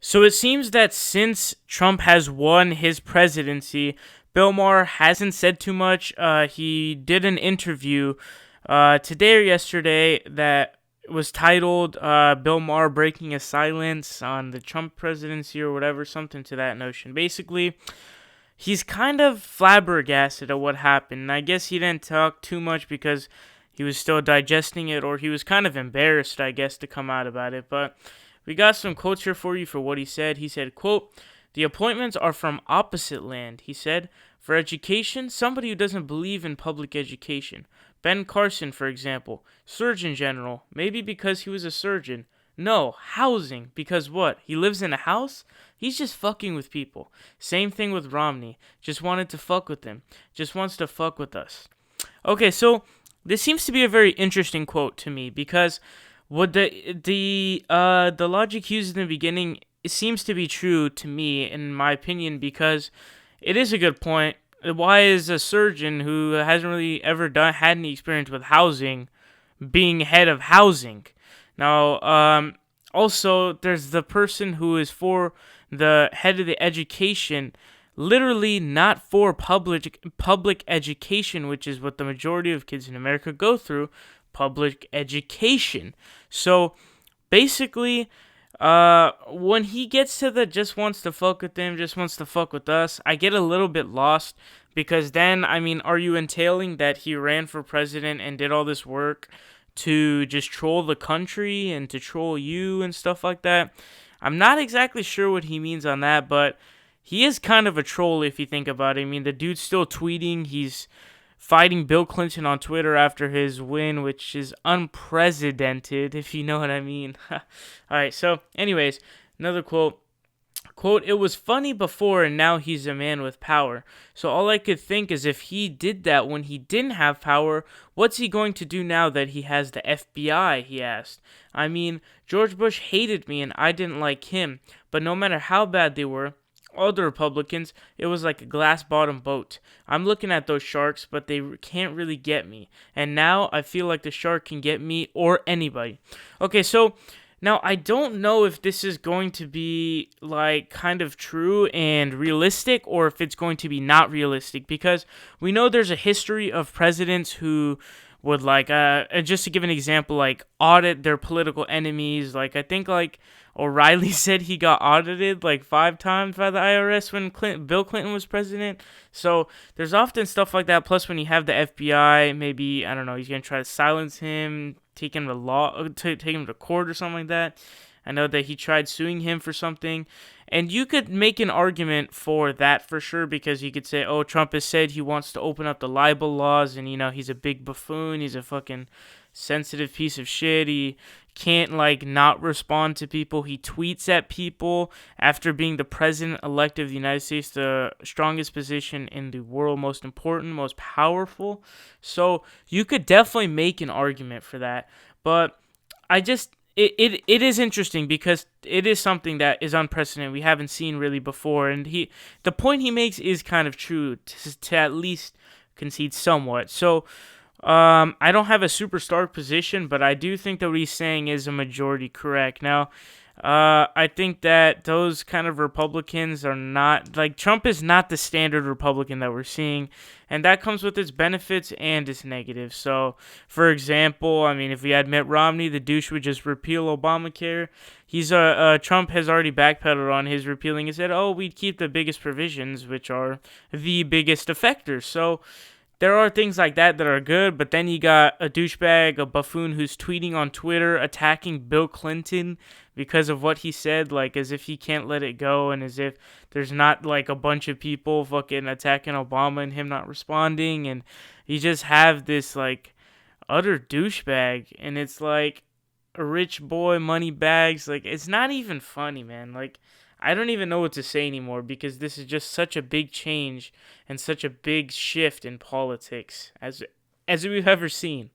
So it seems that since Trump has won his presidency, Bill Maher hasn't said too much. He did an interview today or yesterday that was titled Bill Maher Breaking a Silence on the Trump presidency or whatever, something to that notion. Basically, he's kind of flabbergasted at what happened. And I guess he didn't talk too much because he was still digesting it, or he was kind of embarrassed, I guess, to come out about it. But we got some quotes here for you for what he said. He said, quote, "The appointments are from opposite land," he said. "For education, somebody who doesn't believe in public education. Ben Carson, for example, Surgeon General, maybe because he was a surgeon. No, housing, because what? He lives in a house? He's just fucking with people. Same thing with Romney. Just wanted to fuck with them. Just wants to fuck with us." Okay, so this seems to be a very interesting quote to me because what the logic used in the beginning, it seems to be true to me in my opinion, because it is a good point. Why is a surgeon who hasn't really ever had any experience with housing being head of housing? Now, also there's the person who is for the head of the education, literally not for public education, which is what the majority of kids in America go through, public education. So basically, when he gets to the just wants to fuck with them, just wants to fuck with us, I get a little bit lost, because then, I mean, are you entailing that he ran for president and did all this work to just troll the country and to troll you and stuff like that? I'm not exactly sure what he means on that, but he is kind of a troll if you think about it. I mean, the dude's still tweeting. He's fighting Bill Clinton on Twitter after his win, which is unprecedented, if you know what I mean. All right, so anyways, another quote. Quote, "It was funny before and now he's a man with power. So all I could think is if he did that when he didn't have power, what's he going to do now that he has the FBI, he asked. I mean, George Bush hated me and I didn't like him, but no matter how bad they were, all the Republicans, it was like a glass bottom boat. I'm looking at those sharks, but they can't really get me. And now I feel like the shark can get me or anybody." Okay, so now I don't know if this is going to be like kind of true and realistic, or if it's going to be not realistic, because we know there's a history of presidents who would like just to give an example, like audit their political enemies. Like I think like O'Reilly said he got audited like 5 times by the IRS when Bill Clinton was president. So there's often stuff like that. Plus, when you have the FBI, maybe I don't know, he's gonna try to silence him, take him take him to court or something like that. I know that he tried suing him for something. And you could make an argument for that for sure, because you could say, oh, Trump has said he wants to open up the libel laws, and, you know, he's a big buffoon. He's a fucking sensitive piece of shit. He can't, like, not respond to people. He tweets at people after being the president-elect of the United States, the strongest position in the world, most important, most powerful. So you could definitely make an argument for that. But I just... it is interesting because it is something that is unprecedented. We haven't seen really before, and the point he makes is kind of true to at least concede somewhat. So I don't have a super stark position, but I do think that what he's saying is a majority correct. Now, I think that those kind of Republicans are not, like, Trump is not the standard Republican that we're seeing, and that comes with its benefits and its negatives. So, for example, I mean, if we had Mitt Romney, the douche would just repeal Obamacare. Trump has already backpedaled on his repealing and said, oh, we'd keep the biggest provisions, which are the biggest effectors. So, there are things like that are good, but then you got a douchebag, a buffoon who's tweeting on Twitter attacking Bill Clinton because of what he said, like as if he can't let it go, and as if there's not like a bunch of people fucking attacking Obama and him not responding, and you just have this like utter douchebag, and it's like a rich boy, money bags, like it's not even funny, man. Like I don't even know what to say anymore, because this is just such a big change and such a big shift in politics as we've ever seen.